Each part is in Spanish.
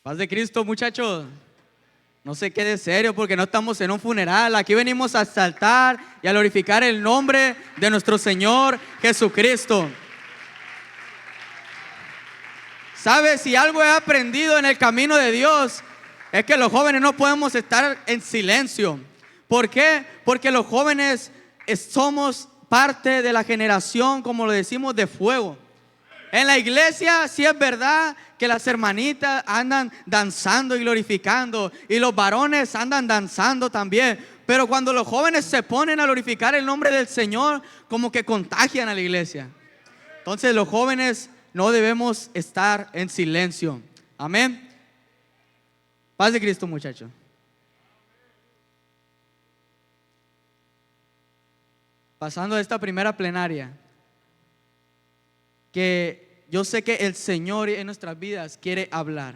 Paz de Cristo, muchachos. No se quede serio porque no estamos en un funeral. Aquí venimos a exaltar y a glorificar el nombre de nuestro Señor Jesucristo. ¿Sabes? Si algo he aprendido en el camino de Dios es que los jóvenes no podemos estar en silencio. ¿Por qué? Porque los jóvenes somos parte de la generación, como lo decimos, de fuego. En la iglesia sí es verdad que las hermanitas andan danzando y glorificando, y los varones andan danzando también. Pero cuando los jóvenes se ponen a glorificar el nombre del Señor, como que contagian a la iglesia. Entonces los jóvenes no debemos estar en silencio. Amén. Paz de Cristo, muchachos. Pasando a esta primera plenaria, que yo sé que el Señor en nuestras vidas quiere hablar.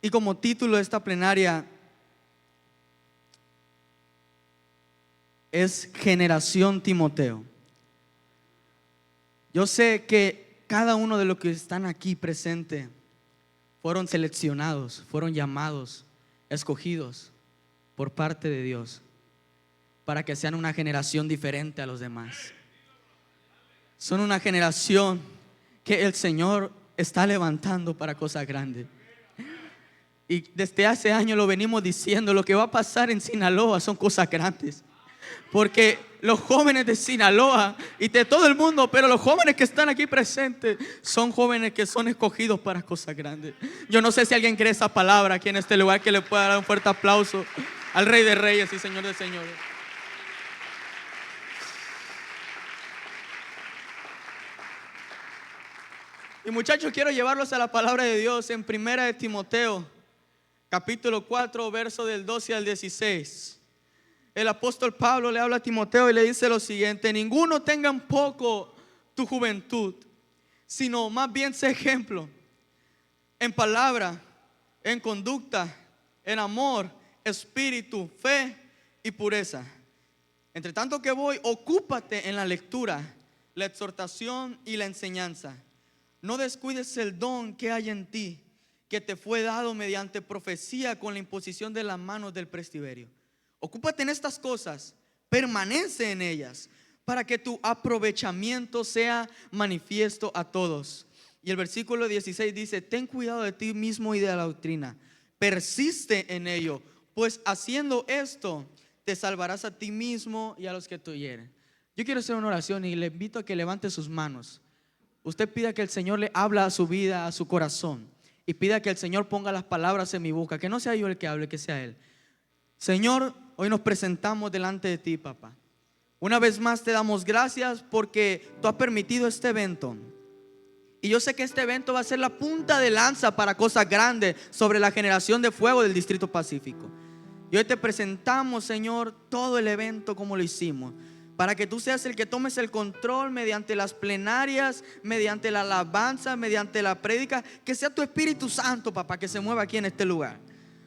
Y como título de esta plenaria es Generación Timoteo. Yo sé que cada uno de los que están aquí presentes fueron seleccionados, fueron llamados, escogidos por parte de Dios para que sean una generación diferente a los demás. Son una generación que el Señor está levantando para cosas grandes. Y desde hace años lo venimos diciendo, lo que va a pasar en Sinaloa son cosas grandes. Porque los jóvenes de Sinaloa y de todo el mundo, pero los jóvenes que están aquí presentes son jóvenes que son escogidos para cosas grandes. Yo no sé si alguien cree esa palabra aquí en este lugar, que le pueda dar un fuerte aplauso al Rey de Reyes y Señor de Señores. Y muchachos, quiero llevarlos a la palabra de Dios en 1 Timoteo, capítulo 4, verso del 12 al 16. El apóstol Pablo le habla a Timoteo y le dice lo siguiente: ninguno tenga en poco tu juventud, sino más bien sé ejemplo en palabra, en conducta, en amor, espíritu, fe y pureza. Entre tanto que voy, ocúpate en la lectura, la exhortación y la enseñanza. No descuides el don que hay en ti, que te fue dado mediante profecía con la imposición de las manos del presbiterio. Ocúpate en estas cosas, permanece en ellas, para que tu aprovechamiento sea manifiesto a todos. Y el versículo 16 dice: ten cuidado de ti mismo y de la doctrina, persiste en ello, pues haciendo esto te salvarás a ti mismo y a los que te oyeren. Yo quiero hacer una oración y le invito a que levante sus manos. Usted pida que el Señor le hable a su vida, a su corazón, y pida que el Señor ponga las palabras en mi boca, que no sea yo el que hable, que sea Él. Señor, hoy nos presentamos delante de ti, papá. Una vez más te damos gracias porque tú has permitido este evento. Y yo sé que este evento va a ser la punta de lanza para cosas grandes sobre la generación de fuego del Distrito Pacífico. Y hoy te presentamos, Señor, todo el evento como lo hicimos, para que tú seas el que tomes el control mediante las plenarias, mediante la alabanza, mediante la prédica. Que sea tu Espíritu Santo, papá, que se mueva aquí en este lugar.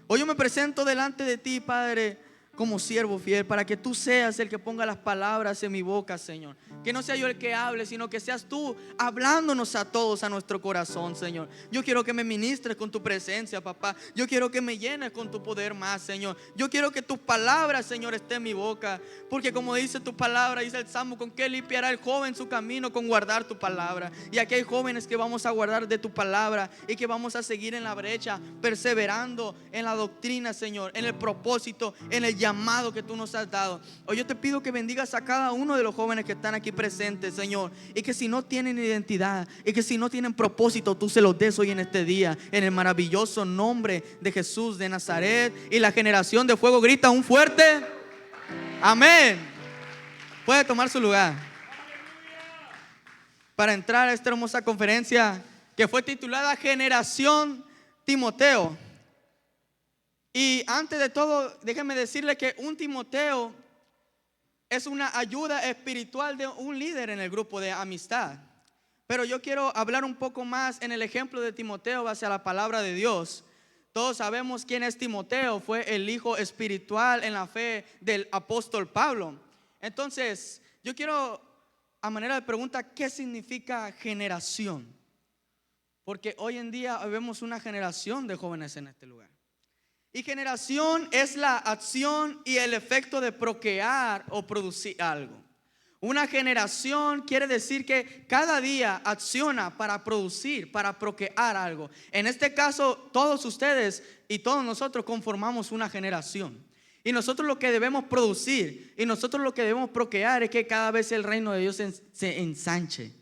Hoy yo me presento delante de ti, Padre, como siervo fiel, para que tú seas el que ponga las palabras en mi boca, Señor. Que no sea yo el que hable, sino que seas tú hablándonos a todos, a nuestro corazón, Señor. Yo quiero que me ministres con tu presencia, papá. Yo quiero que me llenes con tu poder más, Señor. Yo quiero que tus palabras, Señor, estén en mi boca. Porque como dice tu palabra, dice el Salmo: ¿con qué limpiará el joven su camino? Con guardar tu palabra. Y aquí hay jóvenes que vamos a guardar de tu palabra y que vamos a seguir en la brecha, perseverando en la doctrina, Señor, en el propósito, en el llamado que tú nos has dado. Hoy yo te pido que bendigas a cada uno de los jóvenes que están aquí presentes, Señor, y que si no tienen identidad y que si no tienen propósito, tú se los des hoy en este día, en el maravilloso nombre de Jesús de Nazaret. Y la generación de fuego grita un fuerte amén. Puede tomar su lugar para entrar a esta hermosa conferencia que fue titulada Generación Timoteo. Y antes de todo, déjenme decirle que un Timoteo es una ayuda espiritual de un líder en el grupo de amistad. Pero yo quiero hablar un poco más en el ejemplo de Timoteo hacia la palabra de Dios. Todos sabemos quién es Timoteo. Fue el hijo espiritual en la fe del apóstol Pablo. Entonces, yo quiero, a manera de pregunta, ¿qué significa generación? porque hoy en día vemos una generación de jóvenes en este lugar. Y generación es la acción y el efecto de procrear o producir algo. Una generación quiere decir que cada día acciona para producir, para procrear algo. En este caso, todos ustedes y todos nosotros conformamos una generación. Y nosotros lo que debemos producir y nosotros lo que debemos procrear es que cada vez el reino de Dios se ensanche.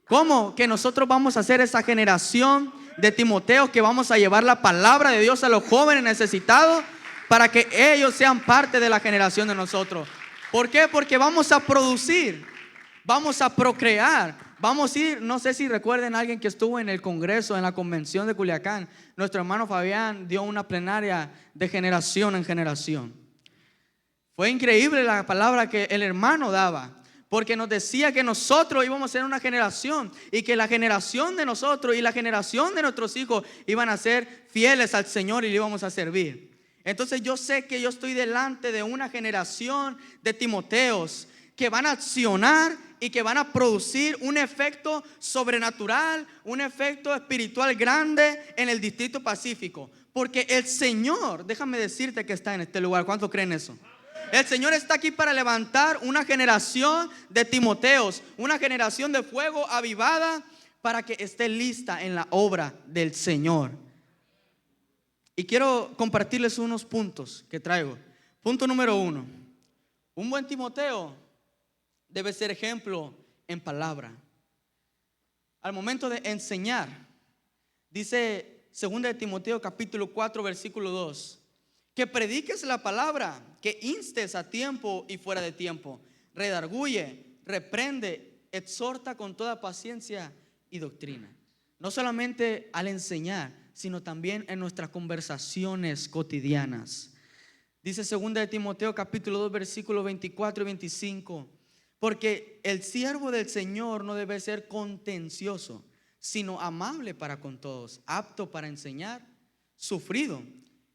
¿Cómo? Que nosotros vamos a ser esa generación de Timoteo que vamos a llevar la palabra de Dios a los jóvenes necesitados para que ellos sean parte de la generación de nosotros. ¿Por qué? Porque vamos a producir, vamos a procrear, vamos a ir, no sé si recuerden a alguien que estuvo en el congreso, en la convención de Culiacán. Nuestro hermano Fabián dio una plenaria de generación en generación. Fue increíble la palabra que el hermano daba, porque nos decía que nosotros íbamos a ser una generación y que la generación de nosotros y la generación de nuestros hijos iban a ser fieles al Señor y le íbamos a servir. Entonces yo sé que yo estoy delante de una generación de Timoteos que van a accionar y que van a producir un efecto sobrenatural, un efecto espiritual grande en el Distrito Pacífico. Porque el Señor, déjame decirte que está en este lugar. ¿Cuántos creen eso? El Señor está aquí para levantar una generación de Timoteos, una generación de fuego avivada para que esté lista en la obra del Señor. Y quiero compartirles unos puntos que traigo. Punto número 1. Un buen Timoteo debe ser ejemplo en palabra. Al momento de enseñar, dice 2 de Timoteo capítulo 4 versículo 2, que prediques la palabra, que instes a tiempo y fuera de tiempo, redarguye, reprende, exhorta con toda paciencia y doctrina. No solamente al enseñar, sino también en nuestras conversaciones cotidianas. Dice 2 de Timoteo capítulo 2 versículos 24 y 25, porque el siervo del Señor no debe ser contencioso, sino amable para con todos, apto para enseñar, sufrido,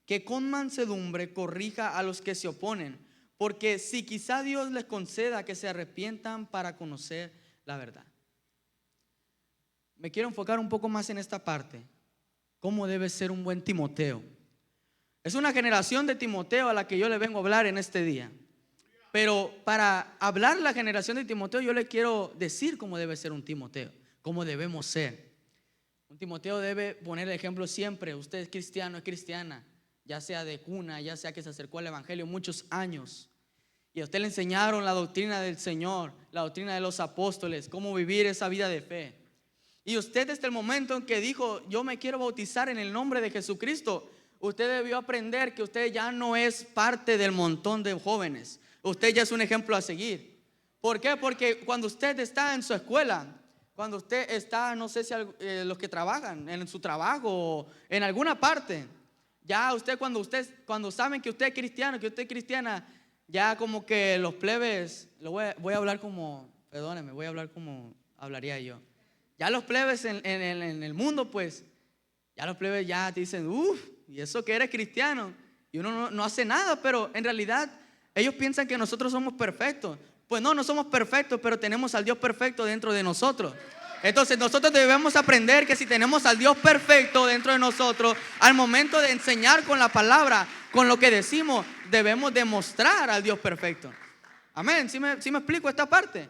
que con mansedumbre corrija a los que se oponen, porque si quizá Dios les conceda que se arrepientan para conocer la verdad. Me quiero enfocar un poco más en esta parte. ¿Cómo debe ser un buen Timoteo? Es una generación de Timoteo a la que yo le vengo a hablar en este día. Pero para hablar la generación de Timoteo, yo le quiero decir cómo debe ser un Timoteo, cómo debemos ser. Un Timoteo debe poner el ejemplo siempre. Usted es cristiano, es cristiana, ya sea de cuna, ya sea que se acercó al evangelio muchos años, y a usted le enseñaron la doctrina del Señor, la doctrina de los apóstoles, cómo vivir esa vida de fe. Y usted desde el momento en que dijo, yo me quiero bautizar en el nombre de Jesucristo, usted debió aprender que usted ya no es parte del montón de jóvenes. Usted ya es un ejemplo a seguir. ¿Por qué? Porque cuando usted está en su escuela, cuando usted está, no sé si los que trabajan en su trabajo o en alguna parte, ya cuando saben que usted es cristiano, que usted es cristiana, ya como que los plebes, voy a hablar como, perdónenme, voy a hablar como hablaría yo. Ya los plebes en el mundo, pues, ya los plebes ya te dicen, y eso que eres cristiano, y uno no hace nada, pero en realidad ellos piensan que nosotros somos perfectos. Pues no somos perfectos, pero tenemos al Dios perfecto dentro de nosotros. Entonces nosotros debemos aprender que si tenemos al Dios perfecto dentro de nosotros, al momento de enseñar con la palabra, con lo que decimos, debemos demostrar al Dios perfecto. Amén. ¿Sí me explico esta parte?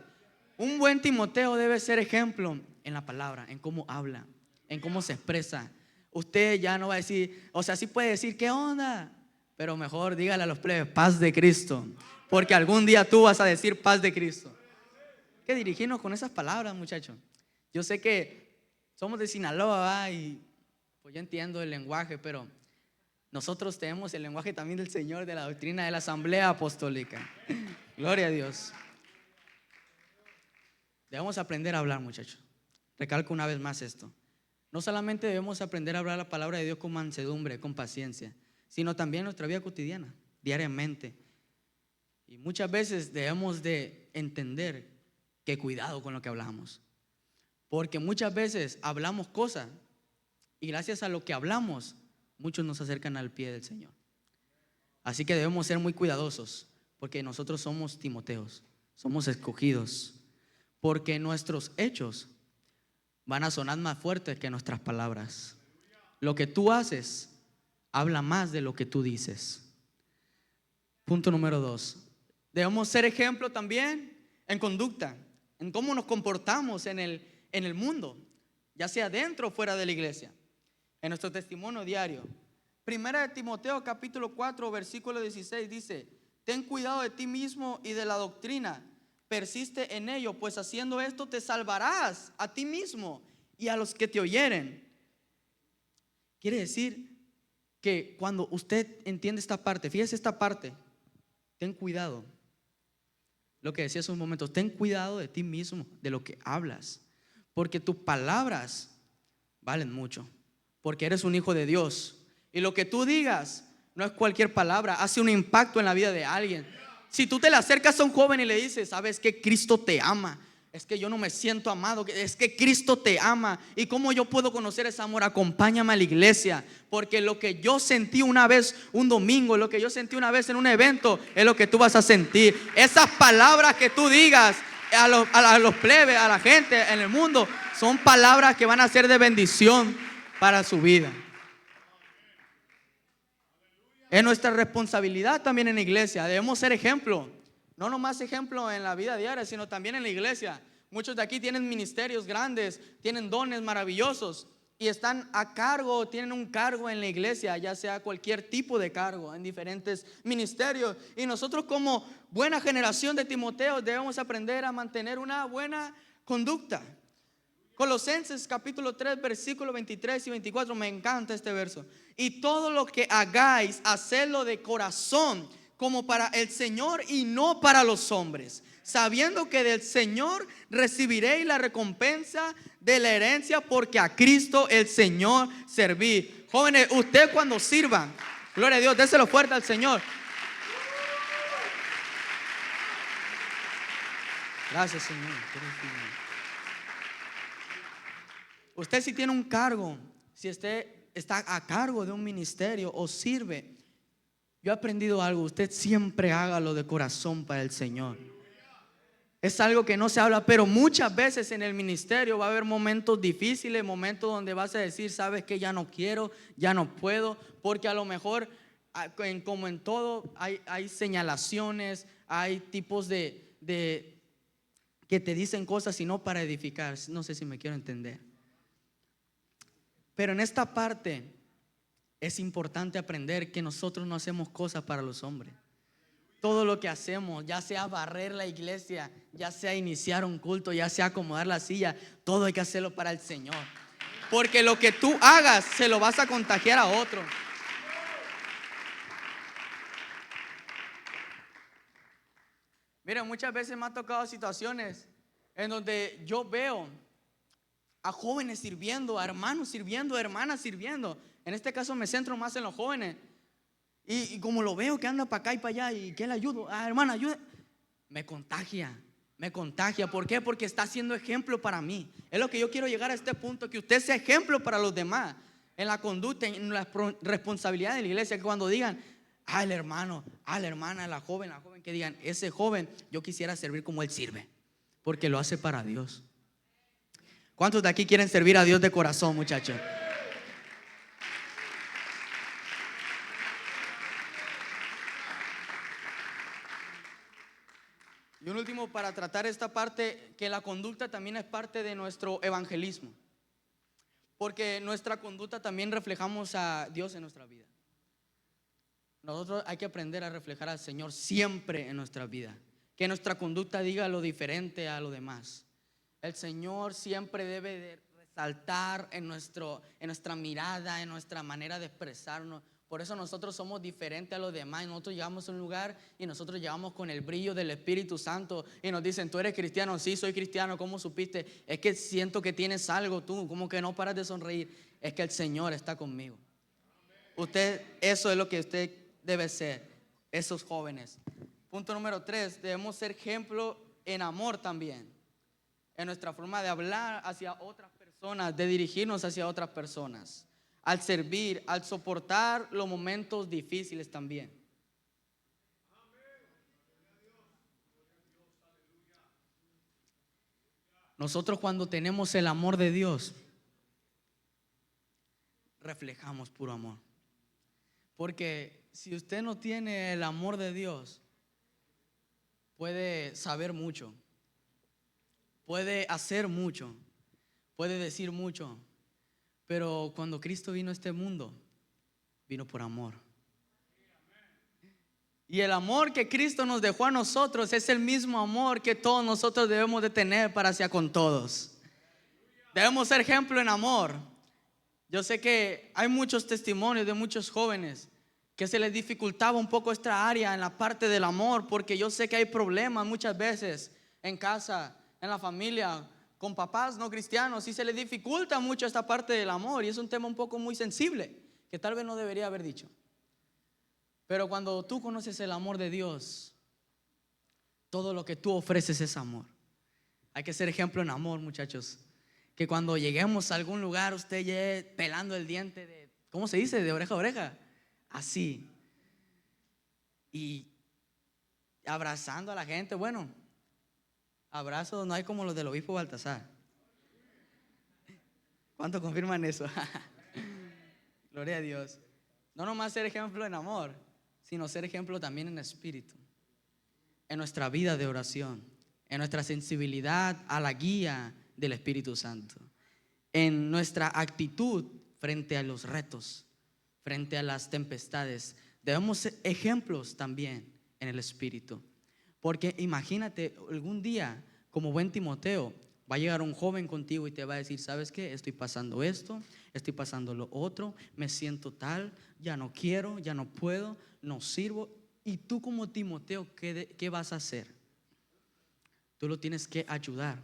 Un buen Timoteo debe ser ejemplo en la palabra, en cómo habla, en cómo se expresa. Usted ya no va a decir, o sea, sí puede decir, ¿qué onda? Pero mejor dígale a los plebes, paz de Cristo, porque algún día tú vas a decir paz de Cristo. Hay que dirigirnos con esas palabras, muchachos. Yo sé que somos de Sinaloa, ¿va? Y pues yo entiendo el lenguaje, pero nosotros tenemos el lenguaje también del Señor, de la doctrina de la asamblea apostólica. Gloria a Dios. Debemos aprender a hablar, muchachos. Recalco una vez más esto. No solamente debemos aprender a hablar la palabra de Dios con mansedumbre, con paciencia, sino también en nuestra vida cotidiana, diariamente. Y muchas veces debemos de entender que cuidado con lo que hablamos, porque muchas veces hablamos cosas y gracias a lo que hablamos muchos nos acercan al pie del Señor. Así que debemos ser muy cuidadosos, porque nosotros somos Timoteos, somos escogidos, porque nuestros hechos van a sonar más fuertes que nuestras palabras. Lo que tú haces habla más de lo que tú dices. Punto número 2. Debemos ser ejemplo también en conducta, en cómo nos comportamos en el mundo, ya sea dentro o fuera de la iglesia, en nuestro testimonio diario. Primera de Timoteo capítulo 4 versículo 16 dice: ten cuidado de ti mismo y de la doctrina, persiste en ello, pues haciendo esto te salvarás a ti mismo y a los que te oyeren. Quiere decir que cuando usted entiende esta parte, fíjese esta parte, ten cuidado. Lo que decía hace un momento, ten cuidado de ti mismo, de lo que hablas, porque tus palabras valen mucho, porque eres un hijo de Dios, y lo que tú digas no es cualquier palabra, hace un impacto en la vida de alguien. Si tú te le acercas a un joven y le dices: sabes que Cristo te ama, es que yo no me siento amado, es que Cristo te ama, ¿y cómo yo puedo conocer ese amor? Acompáñame a la iglesia, porque lo que yo sentí una vez un domingo, lo que yo sentí una vez en un evento, es lo que tú vas a sentir. Esas palabras que tú digas a los plebes, a la gente en el mundo, son palabras que van a ser de bendición para su vida. Es nuestra responsabilidad también en la iglesia. Debemos ser ejemplo. No nomás ejemplo en la vida diaria, sino también en la iglesia. Muchos de aquí tienen ministerios grandes, tienen dones maravillosos y están a cargo, tienen un cargo en la iglesia, ya sea cualquier tipo de cargo, en diferentes ministerios. Y nosotros, como buena generación de Timoteo, debemos aprender a mantener una buena conducta. Colosenses capítulo 3 versículos 23 y 24, me encanta este verso. Y todo lo que hagáis, hacedlo de corazón, como para el Señor y no para los hombres, sabiendo que del Señor recibiréis la recompensa de la herencia, porque a Cristo el Señor serví. Jóvenes, usted cuando sirvan, gloria a Dios, déselo fuerte al Señor. Gracias, Señor. Usted, si tiene un cargo, si usted está a cargo de un ministerio o sirve, yo he aprendido algo: usted siempre hágalo de corazón para el Señor. Es algo que no se habla, pero muchas veces en el ministerio va a haber momentos difíciles, momentos donde vas a decir: sabes que ya no quiero, ya no puedo, porque a lo mejor, como en todo, hay señalaciones, hay tipos de que te dicen cosas y no para edificar. No sé si me quiero entender. Pero en esta parte es importante aprender que nosotros no hacemos cosas para los hombres. Todo lo que hacemos, ya sea barrer la iglesia, ya sea iniciar un culto, ya sea acomodar la silla, todo hay que hacerlo para el Señor. Porque lo que tú hagas se lo vas a contagiar a otro. Mira, muchas veces me ha tocado situaciones en donde yo veo a jóvenes sirviendo, a hermanos sirviendo, a hermanas sirviendo. En este caso me centro más en los jóvenes. Y como lo veo que anda para acá y para allá, y que le ayudo, hermana, ayuda, me contagia. ¿Por qué? Porque está siendo ejemplo para mí. Es lo que yo quiero llegar a este punto, que usted sea ejemplo para los demás, en la conducta, en la responsabilidad de la iglesia. Que cuando digan: el hermano, la hermana, la joven, que digan: ese joven, yo quisiera servir como él sirve, porque lo hace para Dios. ¿Cuántos de aquí quieren servir a Dios de corazón, muchachos? Y un último, para tratar esta parte, que la conducta también es parte de nuestro evangelismo, porque nuestra conducta también reflejamos a Dios en nuestra vida. Nosotros hay que aprender a reflejar al Señor siempre en nuestra vida, que nuestra conducta diga lo diferente a lo demás. El Señor siempre debe de resaltar en nuestra mirada, en nuestra manera de expresarnos. Por eso nosotros somos diferentes a los demás. Nosotros llegamos a un lugar y nosotros llegamos con el brillo del Espíritu Santo y nos dicen: ¿tú eres cristiano? Sí, soy cristiano. ¿Cómo supiste? Es que siento que tienes algo, tú como que no paras de sonreír. Es que el Señor está conmigo. Usted, eso es lo que usted debe ser, esos jóvenes. Punto número 3, debemos ser ejemplo en amor también, en nuestra forma de hablar hacia otras personas, de dirigirnos hacia otras personas, al servir, al soportar los momentos difíciles también. Nosotros cuando tenemos el amor de Dios, reflejamos puro amor. Porque si usted no tiene el amor de Dios, puede saber mucho, puede hacer mucho, puede decir mucho, pero cuando Cristo vino a este mundo, vino por amor. Y el amor que Cristo nos dejó a nosotros es el mismo amor que todos nosotros debemos de tener para hacia con todos. Debemos ser ejemplo en amor. Yo sé que hay muchos testimonios de muchos jóvenes que se les dificultaba un poco esta área en la parte del amor, porque yo sé que hay problemas muchas veces en casa, en la familia, con papás no cristianos, y se les dificulta mucho esta parte del amor, y es un tema un poco muy sensible que tal vez no debería haber dicho. Pero cuando tú conoces el amor de Dios, todo lo que tú ofreces es amor. Hay que ser ejemplo en amor, muchachos. Que cuando lleguemos a algún lugar, usted llegue pelando el diente de, ¿cómo se dice? De oreja a oreja. Así. Y abrazando a la gente. Bueno, abrazos no hay como los del obispo Baltasar. ¿Cuántos confirman eso? Gloria a Dios. No nomás ser ejemplo en amor, sino ser ejemplo también en espíritu, en nuestra vida de oración, en nuestra sensibilidad a la guía del Espíritu Santo, en nuestra actitud frente a los retos, frente a las tempestades. Debemos ser ejemplos también en el Espíritu, porque imagínate algún día, como buen Timoteo, va a llegar un joven contigo y te va a decir: ¿sabes qué? Estoy pasando esto, estoy pasando lo otro, me siento tal, ya no quiero, ya no puedo, no sirvo. Y tú como Timoteo, ¿qué vas a hacer? Tú lo tienes que ayudar,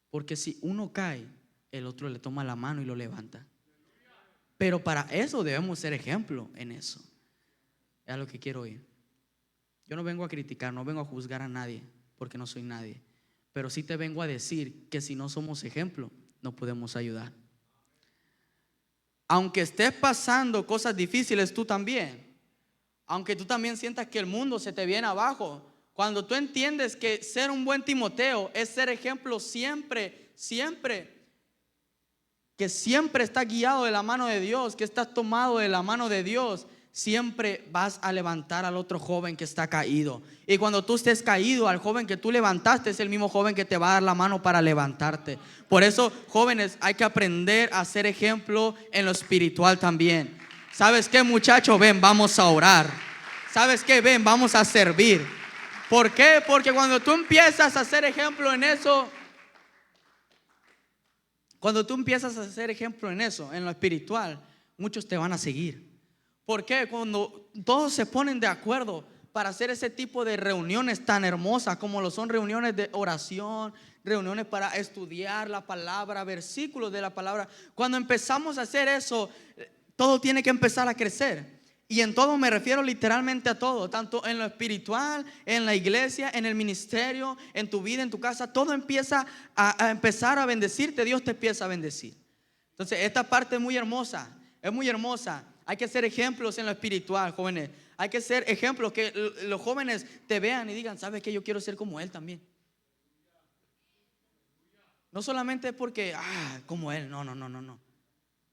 porque si uno cae, el otro le toma la mano y lo levanta. Pero para eso debemos ser ejemplo en eso. Es a lo que quiero oír. Yo no vengo a criticar, no vengo a juzgar a nadie, porque no soy nadie. Pero sí te vengo a decir que si no somos ejemplo, no podemos ayudar. Aunque estés pasando cosas difíciles tú también, aunque tú también sientas que el mundo se te viene abajo, cuando tú entiendes que ser un buen Timoteo es ser ejemplo siempre, que siempre estás guiado de la mano de Dios, que estás tomado de la mano de Dios, siempre vas a levantar al otro joven que está caído. Y cuando tú estés caído, al joven que tú levantaste es el mismo joven que te va a dar la mano para levantarte. Por eso, jóvenes, hay que aprender a ser ejemplo en lo espiritual también. ¿Sabes qué, muchacho? Ven, vamos a orar. ¿Sabes qué? Ven, vamos a servir. ¿Por qué? Porque cuando tú empiezas a ser ejemplo en eso, cuando tú empiezas a ser ejemplo en eso, en lo espiritual, muchos te van a seguir. ¿Por qué? Cuando todos se ponen de acuerdo para hacer ese tipo de reuniones tan hermosas como lo son reuniones de oración, reuniones para estudiar la palabra, versículos de la palabra. Cuando empezamos a hacer eso, todo tiene que empezar a crecer. Y en todo me refiero literalmente a todo, tanto en lo espiritual, en la iglesia, en el ministerio, en tu vida, en tu casa. Todo empieza a empezar a bendecirte. Dios te empieza a bendecir. Entonces esta parte es muy hermosa, es muy hermosa. Hay que ser ejemplos en lo espiritual, jóvenes. Hay que ser ejemplos que los jóvenes te vean y digan: ¿sabes qué? Yo quiero ser como él también. No solamente porque, como él, no.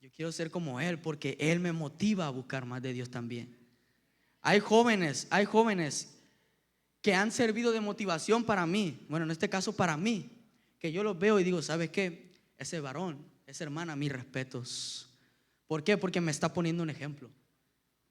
Yo quiero ser como él porque él me motiva a buscar más de Dios también. Hay jóvenes que han servido de motivación para mí. Bueno, en este caso para mí, que yo los veo y digo: ¿sabes qué? Ese varón, esa hermana, mis respetos. ¿Por qué? Porque me está poniendo un ejemplo.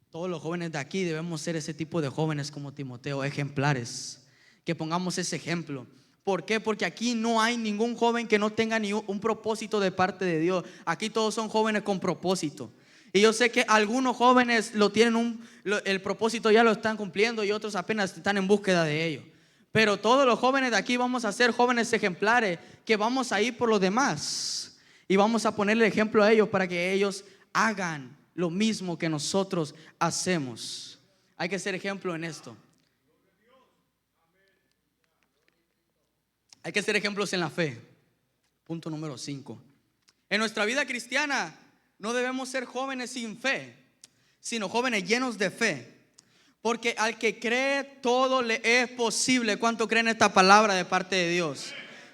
Todos los jóvenes de aquí debemos ser ese tipo de jóvenes como Timoteo, ejemplares, que pongamos ese ejemplo. ¿Por qué? Porque aquí no hay ningún joven que no tenga ni un propósito de parte de Dios. Aquí todos son jóvenes con propósito. Y yo sé que algunos jóvenes lo tienen el propósito ya lo están cumpliendo y otros apenas están en búsqueda de ello. Pero todos los jóvenes de aquí vamos a ser jóvenes ejemplares que vamos a ir por los demás y vamos a ponerle ejemplo a ellos para que ellos hagan lo mismo que nosotros hacemos. Hay que ser ejemplo en esto. Hay que ser ejemplos en la fe. Punto número 5. En nuestra vida cristiana no debemos ser jóvenes sin fe, sino jóvenes llenos de fe. Porque al que cree todo le es posible. ¿Cuánto creen esta palabra de parte de Dios?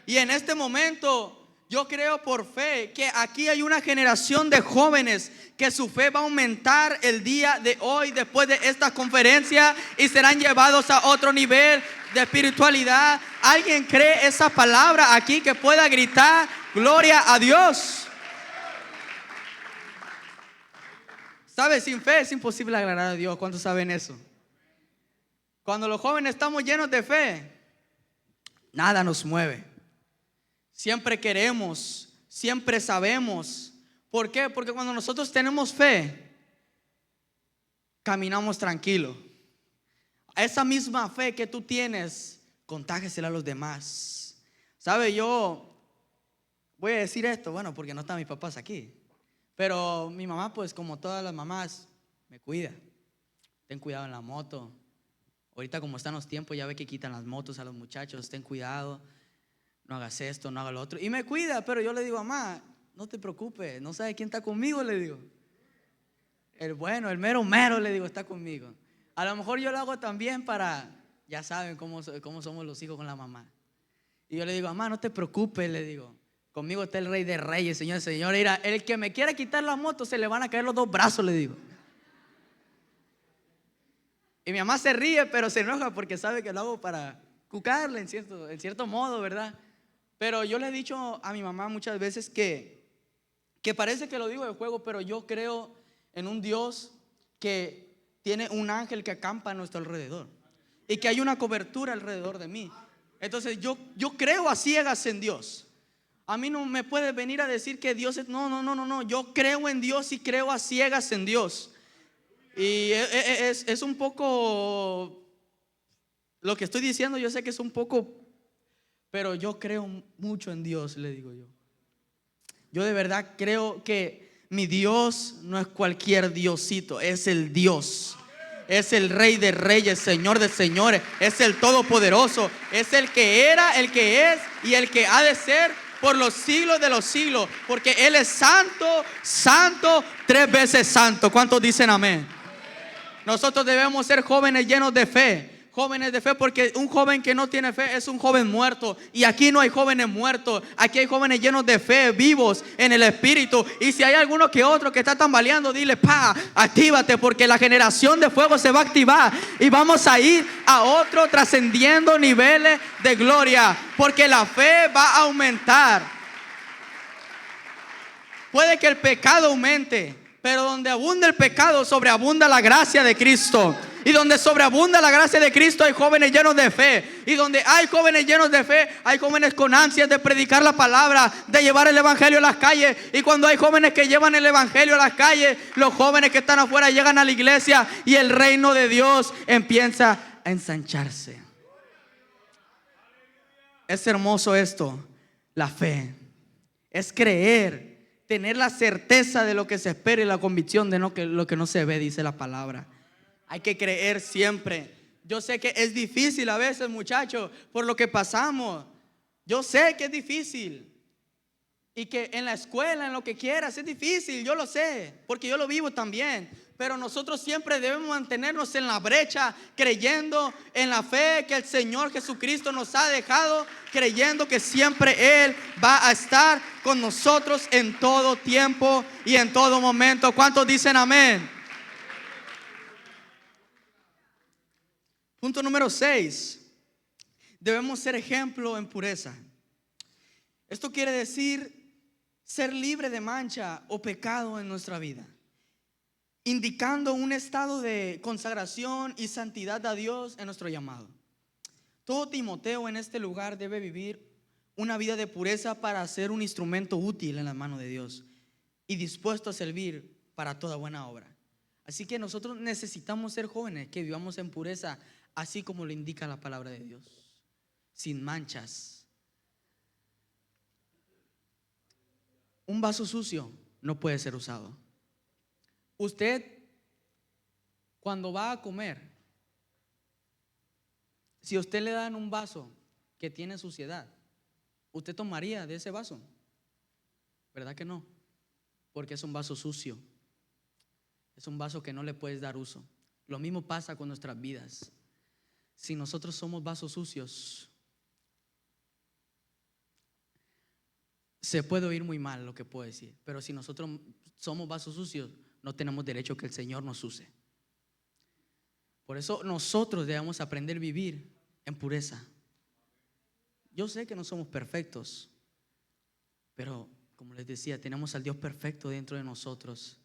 Y en este momento yo creo por fe que aquí hay una generación de jóvenes que su fe va a aumentar el día de hoy después de esta conferencia y serán llevados a otro nivel de espiritualidad. ¿Alguien cree esa palabra aquí que pueda gritar gloria a Dios? ¿Sabes? Sin fe es imposible agradar a Dios. ¿Cuántos saben eso? Cuando los jóvenes estamos llenos de fe, nada nos mueve. Siempre queremos, siempre sabemos. ¿Por qué? Porque cuando nosotros tenemos fe, caminamos tranquilo. Esa misma fe que tú tienes, contágesela a los demás. ¿Sabe? Yo voy a decir esto, bueno, porque no están mis papás aquí. Pero mi mamá, pues como todas las mamás, me cuida. Ten cuidado en la moto. Ahorita como están los tiempos, ya ve que quitan las motos a los muchachos. Ten cuidado. No hagas esto, no hagas lo otro. Y me cuida, pero yo le digo, mamá, no te preocupes, no sabes quién está conmigo, le digo. El bueno, el mero mero, le digo, está conmigo. A lo mejor yo lo hago también para, ya saben cómo somos los hijos con la mamá. Y yo le digo, mamá, no te preocupes, le digo. Conmigo está el Rey de Reyes, Señor, Señor. Mira, el que me quiera quitar la moto, se le van a caer los dos brazos, le digo. Y mi mamá se ríe, pero se enoja porque sabe que lo hago para cucarle en cierto modo, ¿verdad? Pero yo le he dicho a mi mamá muchas veces que parece que lo digo de juego, pero yo creo en un Dios que tiene un ángel que acampa a nuestro alrededor y que hay una cobertura alrededor de mí. Entonces yo creo a ciegas en Dios. A mí no me puede venir a decir que Dios es, no. Yo creo en Dios y creo a ciegas en Dios. Y es un poco, lo que estoy diciendo, yo sé que es un poco, pero yo creo mucho en Dios, le digo yo. Yo de verdad creo que mi Dios no es cualquier diosito, es el Dios. Es el Rey de Reyes, Señor de Señores. Es el Todopoderoso. Es el que era, el que es y el que ha de ser por los siglos de los siglos. Porque Él es santo, santo, 3 veces santo. ¿Cuántos dicen amén? Nosotros debemos ser jóvenes llenos de fe. Jóvenes de fe, porque un joven que no tiene fe es un joven muerto. Y aquí no hay jóvenes muertos. Aquí hay jóvenes llenos de fe, vivos en el Espíritu. Y si hay alguno que otro que está tambaleando, dile, actívate, porque la generación de fuego se va a activar. Y vamos a ir a otro trascendiendo niveles de gloria. Porque la fe va a aumentar. Puede que el pecado aumente, pero donde abunda el pecado, sobreabunda la gracia de Cristo. Y donde sobreabunda la gracia de Cristo, hay jóvenes llenos de fe. Y donde hay jóvenes llenos de fe, hay jóvenes con ansias de predicar la palabra, de llevar el evangelio a las calles. Y cuando hay jóvenes que llevan el evangelio a las calles, los jóvenes que están afuera llegan a la iglesia y el reino de Dios empieza a ensancharse. Es hermoso esto, la fe. Es creer, tener la certeza de lo que se espera y la convicción de lo que no se ve, dice la palabra. Hay que creer siempre. Yo sé que es difícil a veces, muchachos, por lo que pasamos. Yo sé que es difícil. Y que en la escuela, en lo que quieras, es difícil. Yo lo sé, porque yo lo vivo también. Pero nosotros siempre debemos mantenernos en la brecha, creyendo en la fe que el Señor Jesucristo nos ha dejado, creyendo que siempre Él va a estar con nosotros en todo tiempo y en todo momento. ¿Cuántos dicen amén? Punto número 6. Debemos ser ejemplo en pureza. Esto quiere decir ser libre de mancha o pecado en nuestra vida, indicando un estado de consagración y santidad a Dios en nuestro llamado. Todo Timoteo en este lugar debe vivir una vida de pureza para ser un instrumento útil en la mano de Dios y dispuesto a servir para toda buena obra. Así que nosotros necesitamos ser jóvenes que vivamos en pureza, así como lo indica la palabra de Dios, sin manchas. Un vaso sucio no puede ser usado. Usted, cuando va a comer, si a usted le dan un vaso que tiene suciedad, ¿usted tomaría de ese vaso? ¿Verdad que no? Porque es un vaso sucio. Es un vaso que no le puedes dar uso. Lo mismo pasa con nuestras vidas. Si nosotros somos vasos sucios, Se puede oír muy mal lo que puedo decir, pero si nosotros somos vasos sucios, no tenemos derecho a que el Señor nos use. Por eso nosotros debemos aprender a vivir en pureza. Yo sé que no somos perfectos, pero como les decía, tenemos al Dios perfecto dentro de nosotros.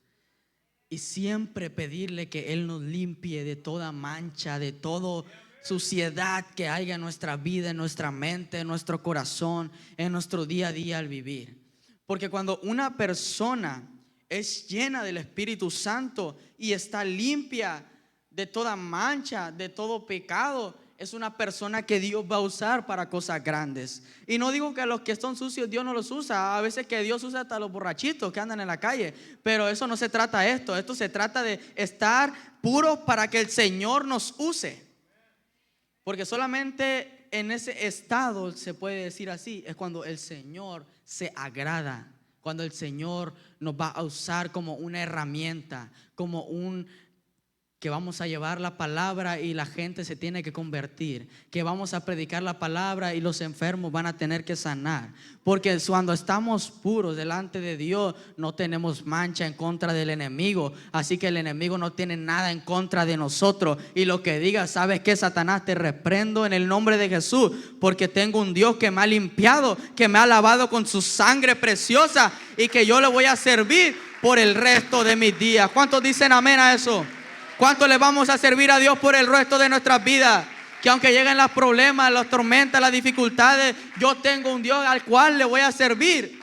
Y siempre pedirle que Él nos limpie de toda mancha, de toda suciedad que haya en nuestra vida, en nuestra mente, en nuestro corazón, en nuestro día a día al vivir. Porque cuando una persona es llena del Espíritu Santo y está limpia de toda mancha, de todo pecado, es una persona que Dios va a usar para cosas grandes. Y no digo que a los que son sucios Dios no los usa. A veces que Dios usa hasta a los borrachitos que andan en la calle. Pero eso no se trata de esto. Esto se trata de estar puros para que el Señor nos use. Porque solamente en ese estado, se puede decir así, es cuando el Señor se agrada. Cuando el Señor nos va a usar como una herramienta, como que vamos a llevar la palabra y la gente se tiene que convertir, que vamos a predicar la palabra y los enfermos van a tener que sanar. Porque cuando estamos puros delante de Dios, no tenemos mancha en contra del enemigo. Así que el enemigo no tiene nada en contra de nosotros. Y lo que diga, ¿sabes qué, Satanás? Te reprendo en el nombre de Jesús, porque tengo un Dios que me ha limpiado, que me ha lavado con su sangre preciosa y que yo le voy a servir por el resto de mis días. ¿Cuántos dicen amén a eso? ¿Cuánto le vamos a servir a Dios por el resto de nuestras vidas? Que aunque lleguen los problemas, las tormentas, las dificultades, yo tengo un Dios al cual le voy a servir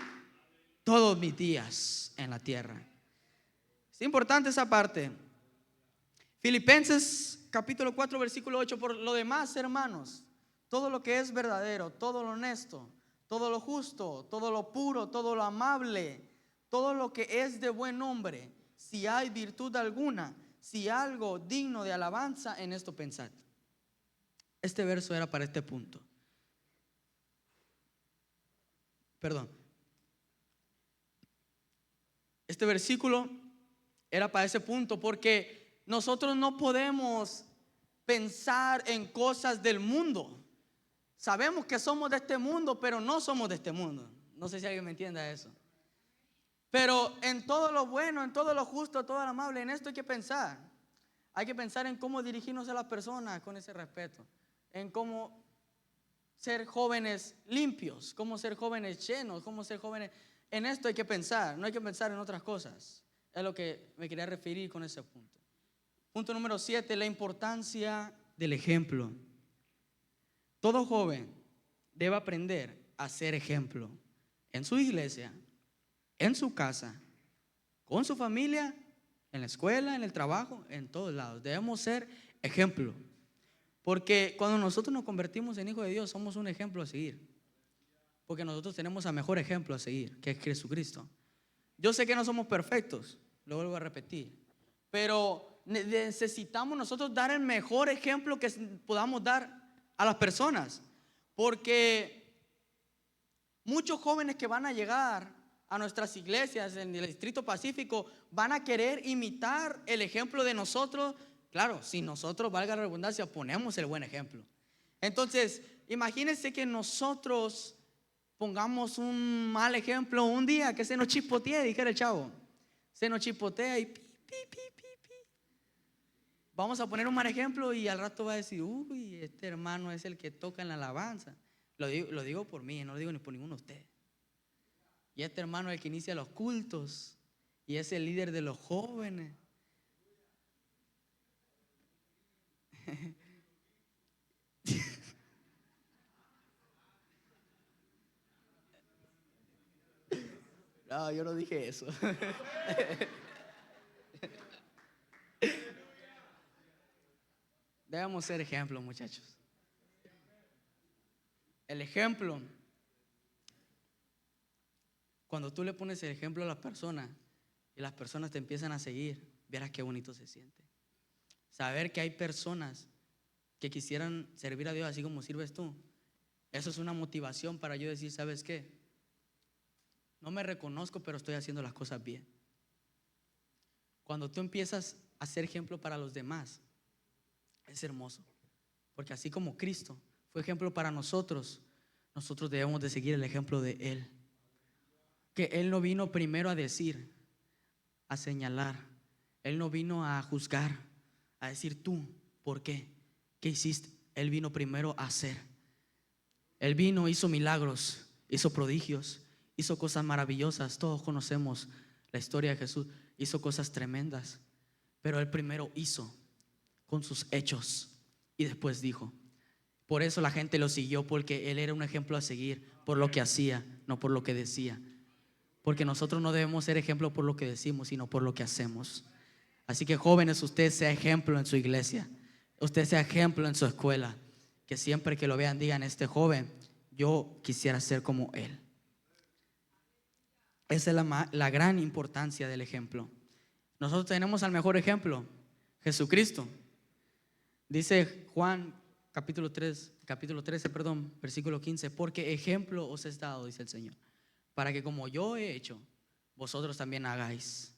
todos mis días en la tierra. Es importante esa parte. Filipenses capítulo 4 versículo 8. Por lo demás, hermanos, todo lo que es verdadero, todo lo honesto, todo lo justo, todo lo puro, todo lo amable, todo lo que es de buen nombre, si hay virtud alguna, si algo digno de alabanza, en esto pensad. Este verso era para este punto. Perdón. Este versículo era para ese punto, porque nosotros no podemos pensar en cosas del mundo. Sabemos que somos de este mundo, pero no somos de este mundo. No sé si alguien me entienda eso. Pero en todo lo bueno, en todo lo justo, todo lo amable, en esto hay que pensar. Hay que pensar en cómo dirigirnos a las personas con ese respeto. En cómo ser jóvenes limpios, cómo ser jóvenes llenos, cómo ser jóvenes. En esto hay que pensar, no hay que pensar en otras cosas. Es lo que me quería referir con ese punto. Punto número 7, la importancia del ejemplo. Todo joven debe aprender a ser ejemplo en su iglesia, en su casa, con su familia, en la escuela, en el trabajo, en todos lados. Debemos ser ejemplo. Porque cuando nosotros nos convertimos en hijos de Dios, somos un ejemplo a seguir. Porque nosotros tenemos al mejor ejemplo a seguir, que es Jesucristo. Yo sé que no somos perfectos, lo vuelvo a repetir, pero necesitamos nosotros dar el mejor ejemplo que podamos dar a las personas. Porque muchos jóvenes que van a llegar a nuestras iglesias en el Distrito Pacífico van a querer imitar el ejemplo de nosotros. Claro, si nosotros, valga la redundancia, ponemos el buen ejemplo. Entonces, imagínense que nosotros pongamos un mal ejemplo un día, que se nos chispotea, dijera el chavo. Se nos chispotea y pi, pi, pi, pi, pi. Vamos a poner un mal ejemplo y al rato va a decir, uy, este hermano es el que toca en la alabanza. Lo digo por mí, no lo digo ni por ninguno de ustedes. Y este hermano es el que inicia los cultos y es el líder de los jóvenes. No, yo no dije eso. Debemos ser ejemplos, muchachos. El ejemplo, cuando tú le pones el ejemplo a las personas y las personas te empiezan a seguir, verás qué bonito se siente. Saber que hay personas que quisieran servir a Dios así como sirves tú, eso es una motivación para yo decir, ¿sabes qué? No me reconozco, pero estoy haciendo las cosas bien. Cuando tú empiezas a ser ejemplo para los demás, es hermoso. Porque así como Cristo fue ejemplo para nosotros, nosotros debemos de seguir el ejemplo de Él. que Él no vino primero a decir, a señalar. Él no vino a juzgar, a decir tú, ¿por qué? ¿Qué hiciste? Él vino primero a hacer. Él vino, hizo milagros, hizo prodigios, hizo cosas maravillosas. Todos conocemos la historia de Jesús. Hizo cosas tremendas, pero Él primero hizo con sus hechos y después dijo. Por eso la gente lo siguió, porque Él era un ejemplo a seguir por lo que hacía, no por lo que decía. Porque nosotros no debemos ser ejemplo por lo que decimos, sino por lo que hacemos. Así que jóvenes, usted sea ejemplo en su iglesia, usted sea ejemplo en su escuela, que siempre que lo vean digan, este joven, yo quisiera ser como él. Esa es la gran importancia del ejemplo. Nosotros tenemos al mejor ejemplo, Jesucristo. Dice Juan capítulo 13, versículo 15, porque ejemplo os es dado, dice el Señor, para que como yo he hecho, vosotros también hagáis.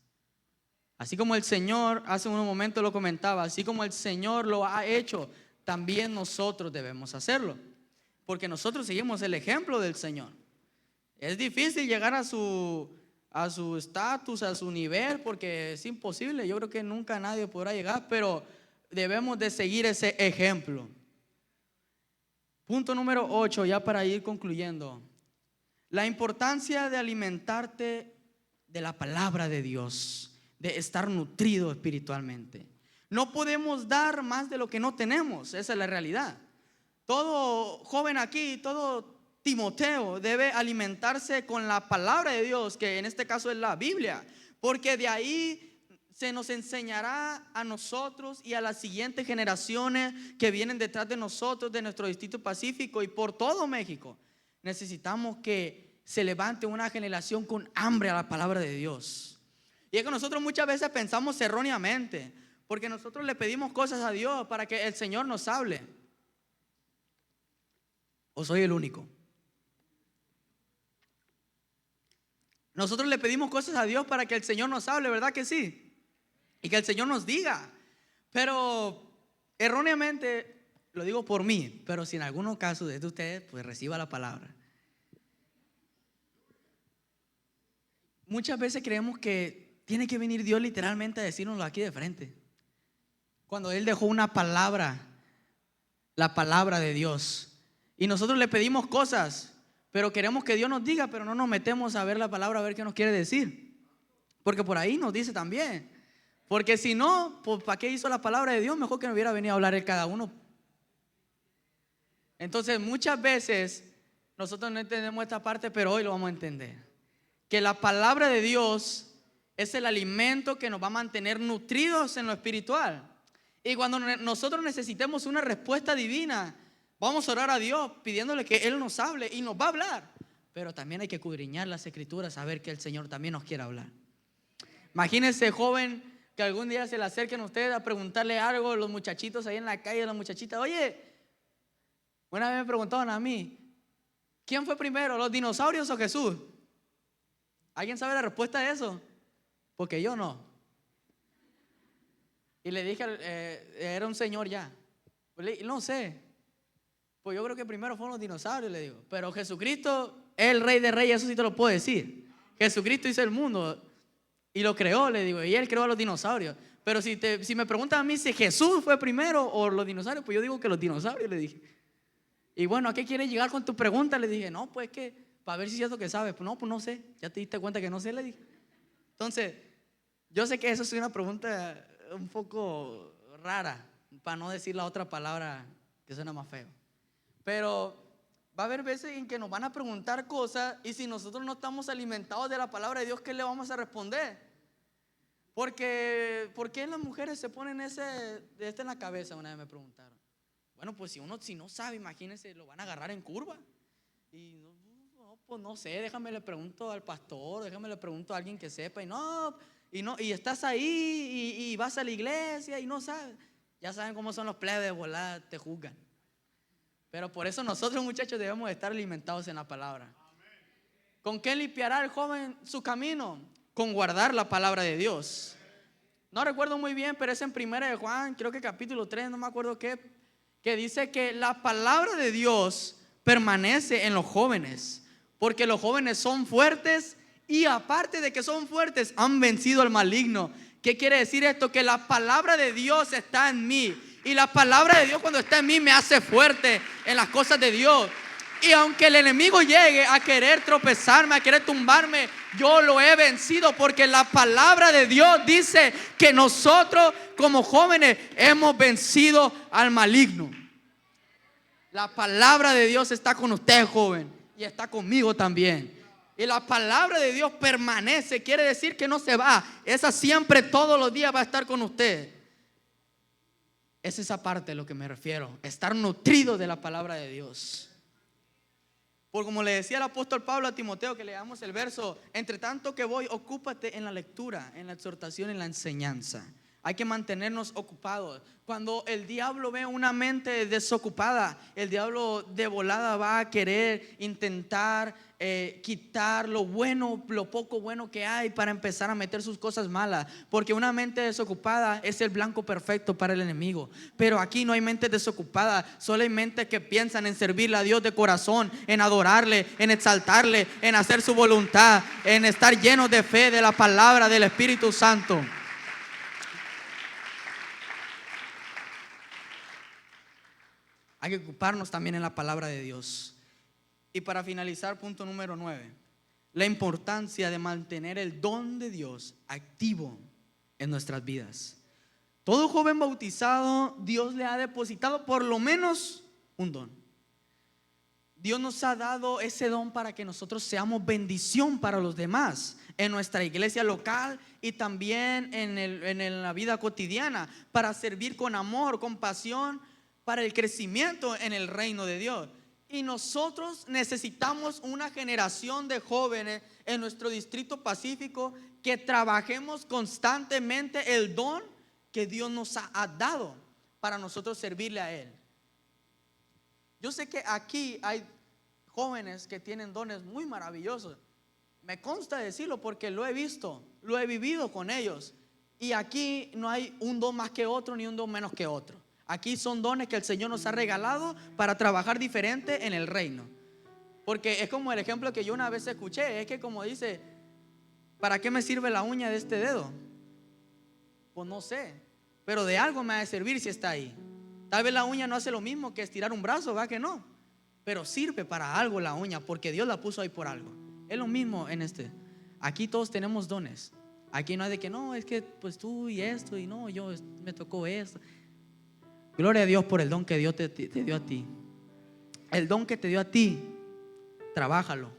Así como el Señor, hace un momento lo comentaba, así como el Señor lo ha hecho, también nosotros debemos hacerlo, porque nosotros seguimos el ejemplo del Señor. Es difícil llegar a su estatus, a su nivel, porque es imposible. Yo creo que nunca nadie podrá llegar, pero debemos de seguir ese ejemplo. Punto número 8, ya para ir concluyendo. La importancia de alimentarte de la palabra de Dios, de estar nutrido espiritualmente. No podemos dar más de lo que no tenemos, esa es la realidad. Todo joven aquí, todo Timoteo debe alimentarse con la palabra de Dios, que en este caso es la Biblia, porque de ahí se nos enseñará a nosotros y a las siguientes generaciones que vienen detrás de nosotros, de nuestro distrito pacífico y por todo México. Necesitamos que se levante una generación con hambre a la palabra de Dios. Y es que nosotros muchas veces pensamos erróneamente, porque nosotros le pedimos cosas a Dios para que el Señor nos hable. ¿O soy el único? Nosotros le pedimos cosas a Dios para que el Señor nos hable, ¿verdad que sí? Y que el Señor nos diga. Pero erróneamente, lo digo por mí, pero si en algunos casos de ustedes, pues reciba la palabra. Muchas veces creemos que tiene que venir Dios literalmente a decírnoslo aquí de frente, cuando Él dejó una palabra, la palabra de Dios. Y nosotros le pedimos cosas, pero queremos que Dios nos diga, pero no nos metemos a ver la palabra, a ver qué nos quiere decir. Porque por ahí nos dice también. Porque si no, pues ¿para qué hizo la palabra de Dios? Mejor que no hubiera venido a hablar Él cada uno. Entonces muchas veces nosotros no entendemos esta parte, pero hoy lo vamos a entender. Que la palabra de Dios es el alimento que nos va a mantener nutridos en lo espiritual. Y cuando nosotros necesitemos una respuesta divina, vamos a orar a Dios pidiéndole que Él nos hable y nos va a hablar. Pero también hay que escudriñar las escrituras, saber que el Señor también nos quiere hablar. Imagínense, joven, que algún día se le acerquen a ustedes a preguntarle algo, los muchachitos ahí en la calle, las muchachitas. Oye, una vez me preguntaban a mí, ¿quién fue primero, los dinosaurios o Jesús? ¿Alguien sabe la respuesta a eso? Porque yo no. Y le dije, era un señor ya. No sé. Pues yo creo que primero fueron los dinosaurios, le digo. Pero Jesucristo es el Rey de Reyes, eso sí te lo puedo decir. Jesucristo hizo el mundo y lo creó, le digo. Y Él creó a los dinosaurios. Pero si me preguntan a mí si Jesús fue primero o los dinosaurios, pues yo digo que los dinosaurios, le dije. Y bueno, ¿a qué quieres llegar con tu pregunta? Le dije, no, pues que para ver si es cierto que sabes. Pues no sé. Ya te diste cuenta que no sé, le dije. Entonces, yo sé que eso es una pregunta un poco rara, para no decir la otra palabra que suena más feo. Pero va a haber veces en que nos van a preguntar cosas y si nosotros no estamos alimentados de la palabra de Dios, ¿qué le vamos a responder? Porque ¿por qué las mujeres se ponen este en la cabeza? Una vez me preguntaron. Bueno, pues si no sabe, imagínense, lo van a agarrar en curva. Y no, pues no sé, déjame le pregunto al pastor, déjame le pregunto a alguien que sepa. Y estás ahí y vas a la iglesia y no sabes. Ya saben cómo son los plebes de volada, te juzgan. Pero por eso nosotros, muchachos, debemos estar alimentados en la palabra. ¿Con qué limpiará el joven su camino? Con guardar la palabra de Dios. No recuerdo muy bien, pero es en 1 de Juan, creo que capítulo 3, no me acuerdo qué, que dice que la palabra de Dios permanece en los jóvenes, porque los jóvenes son fuertes Y aparte de que son fuertes, han vencido al maligno. ¿Qué quiere decir esto? Que la palabra de Dios está en mí. Y la palabra de Dios, cuando está en mí, me hace fuerte en las cosas de Dios. Y aunque el enemigo llegue a querer tropezarme, a querer tumbarme, yo lo he vencido, porque la palabra de Dios dice que nosotros como jóvenes hemos vencido al maligno. La palabra de Dios está con usted, joven, y está conmigo también. Y la palabra de Dios permanece, quiere decir que no se va. Esa siempre, todos los días va a estar con usted. Es esa parte a lo que me refiero, estar nutrido de la palabra de Dios. Por como le decía el apóstol Pablo a Timoteo, que leamos el verso: entre tanto que voy, ocúpate en la lectura, en la exhortación, en la enseñanza. Hay que mantenernos ocupados. Cuando el diablo ve una mente desocupada, el diablo de volada va a querer intentar quitar lo bueno, lo poco bueno que hay, para empezar a meter sus cosas malas. Porque una mente desocupada es el blanco perfecto para el enemigo. Pero aquí no hay mente desocupada, solo hay mentes que piensan en servirle a Dios de corazón, en adorarle, en exaltarle, en hacer su voluntad, en estar llenos de fe, de la palabra, del Espíritu Santo. Hay que ocuparnos también en la palabra de Dios. Y para finalizar, punto número 9, la importancia de mantener el don de Dios activo en nuestras vidas. Todo joven bautizado, Dios le ha depositado por lo menos un don. Dios nos ha dado ese don para que nosotros seamos bendición para los demás, en nuestra iglesia local y también en la vida cotidiana, para servir con amor, con pasión, para el crecimiento en el reino de Dios. Y nosotros necesitamos una generación de jóvenes en nuestro distrito Pacífico que trabajemos constantemente el don que Dios nos ha dado para nosotros servirle a Él. Yo sé que aquí hay jóvenes que tienen dones muy maravillosos. Me consta decirlo porque lo he visto, lo he vivido con ellos. Y aquí no hay un don más que otro ni un don menos que otro. Aquí son dones que el Señor nos ha regalado para trabajar diferente en el reino. Porque es como el ejemplo que yo una vez escuché. Es que como dice: ¿para qué me sirve la uña de este dedo? Pues no sé, pero de algo me ha de servir si está ahí. Tal vez la uña no hace lo mismo que estirar un brazo, ¿va que no? Pero sirve para algo la uña, porque Dios la puso ahí por algo. Es lo mismo en este. Aquí todos tenemos dones. Aquí no hay de que no, es que pues tú y esto, y no, yo me tocó esto. Gloria a Dios por el don que Dios te dio a ti. El don que te dio a ti, trabájalo.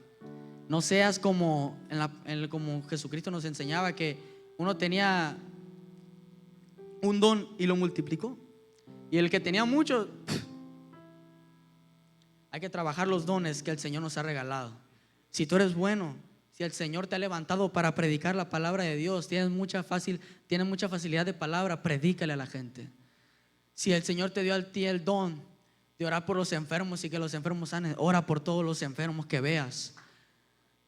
No seas como como Jesucristo nos enseñaba, que uno tenía un don y lo multiplicó, y el que tenía mucho. Hay que trabajar los dones que el Señor nos ha regalado. Si tú eres bueno, si el Señor te ha levantado para predicar la palabra de Dios, tienes mucha facilidad de palabra, predícale a la gente. Si el Señor te dio a ti el don de orar por los enfermos y que los enfermos sanen, ora por todos los enfermos que veas.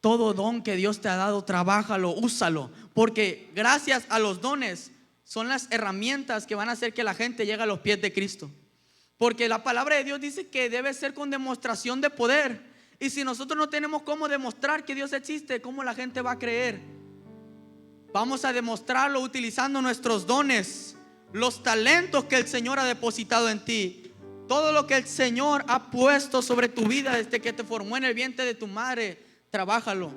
Todo don que Dios te ha dado, trabájalo, úsalo, porque gracias a los dones son las herramientas que van a hacer que la gente llegue a los pies de Cristo. Porque la palabra de Dios dice que debe ser con demostración de poder. Y si nosotros no tenemos cómo demostrar que Dios existe, ¿cómo la gente va a creer? Vamos a demostrarlo utilizando nuestros dones, los talentos que el Señor ha depositado en ti, todo lo que el Señor ha puesto sobre tu vida desde que te formó en el vientre de tu madre. Trabájalo,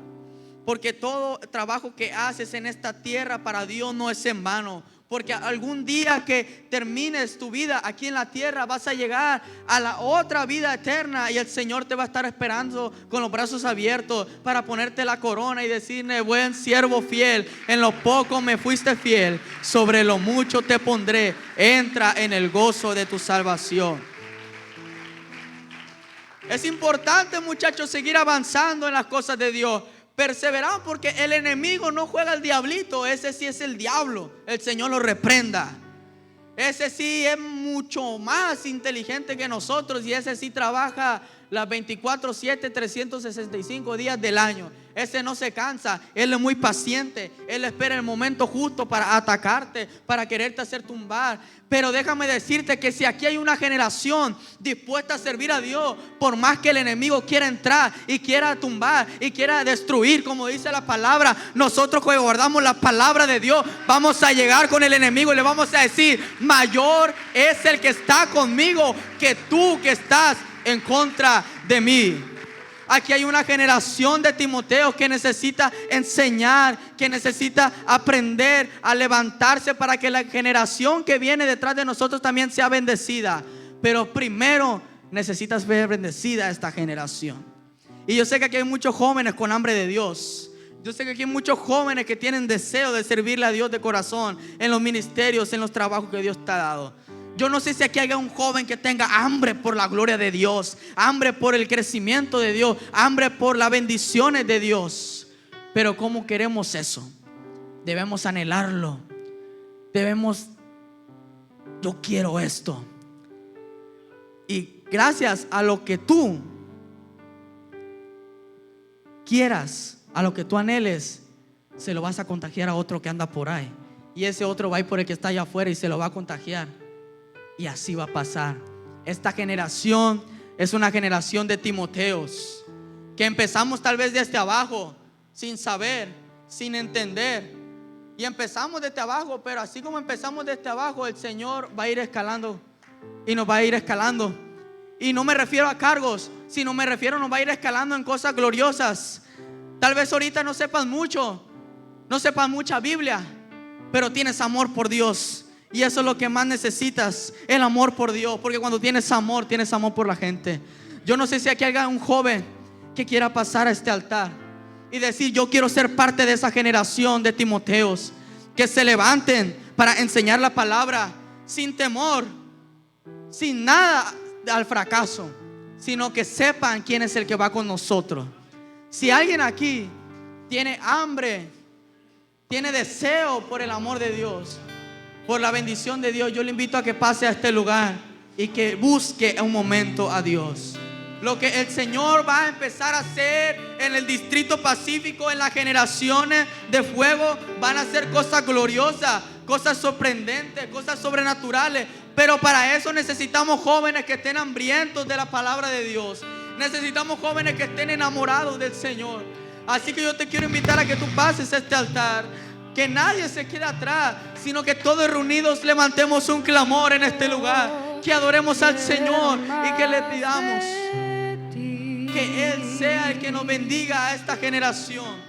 porque todo trabajo que haces en esta tierra para Dios no es en vano. Porque algún día que termines tu vida aquí en la tierra, vas a llegar a la otra vida eterna, y el Señor te va a estar esperando con los brazos abiertos para ponerte la corona y decirle: buen siervo fiel, en lo poco me fuiste fiel, sobre lo mucho te pondré, entra en el gozo de tu salvación. Es importante, muchachos, seguir avanzando en las cosas de Dios. Perseverar, porque el enemigo no juega al diablito. Ese sí es el diablo. El Señor lo reprenda. Ese sí es mucho más inteligente que nosotros, y ese sí trabaja las 24/7, 365 días del año. Ese no se cansa, Él es muy paciente. Él espera el momento justo para atacarte, para quererte hacer tumbar. Pero déjame decirte que si aquí hay una generación dispuesta a servir a Dios, por más que el enemigo quiera entrar y quiera tumbar y quiera destruir, como dice la palabra, nosotros que guardamos la palabra de Dios, vamos a llegar con el enemigo y le vamos a decir: mayor es el que está conmigo que tú que estás en contra de mí. Aquí hay una generación de Timoteo que necesita enseñar, que necesita aprender a levantarse para que la generación que viene detrás de nosotros también sea bendecida. Pero primero necesitas ver bendecida esta generación. Y yo sé que aquí hay muchos jóvenes con hambre de Dios. Yo sé que aquí hay muchos jóvenes que tienen deseo de servirle a Dios de corazón, en los ministerios, en los trabajos que Dios te ha dado. Yo no sé si aquí hay un joven que tenga hambre por la gloria de Dios, hambre por el crecimiento de Dios, hambre por las bendiciones de Dios. Pero ¿cómo queremos eso? Debemos anhelarlo. Yo quiero esto. Y gracias a lo que tú quieras, a lo que tú anheles, se lo vas a contagiar a otro que anda por ahí. Y ese otro va a ir por el que está allá afuera y se lo va a contagiar. Y así va a pasar. Esta generación es una generación de Timoteos que empezamos tal vez desde abajo, sin saber, sin entender. Y empezamos desde abajo, pero así como empezamos desde abajo, el Señor va a ir escalando y nos va a ir escalando. Y no me refiero a cargos, sino me refiero, nos va a ir escalando en cosas gloriosas. Tal vez ahorita no sepas mucho, no sepas mucha Biblia, pero tienes amor por Dios. Y eso es lo que más necesitas, el amor por Dios. Porque cuando tienes amor por la gente. Yo no sé si aquí hay un joven que quiera pasar a este altar y decir: yo quiero ser parte de esa generación de Timoteos que se levanten para enseñar la palabra sin temor, sin nada al fracaso, sino que sepan quién es el que va con nosotros. Si alguien aquí tiene hambre, tiene deseo por el amor de Dios, por la bendición de Dios, yo le invito a que pase a este lugar y que busque un momento a Dios. Lo que el Señor va a empezar a hacer en el Distrito Pacífico, en las generaciones de fuego, van a hacer cosas gloriosas, cosas sorprendentes, cosas sobrenaturales. Pero para eso necesitamos jóvenes que estén hambrientos de la palabra de Dios. Necesitamos jóvenes que estén enamorados del Señor. Así que yo te quiero invitar a que tú pases a este altar. Que nadie se quede atrás, sino que todos reunidos levantemos un clamor en este lugar. Que adoremos al Señor y que le pidamos que Él sea el que nos bendiga a esta generación.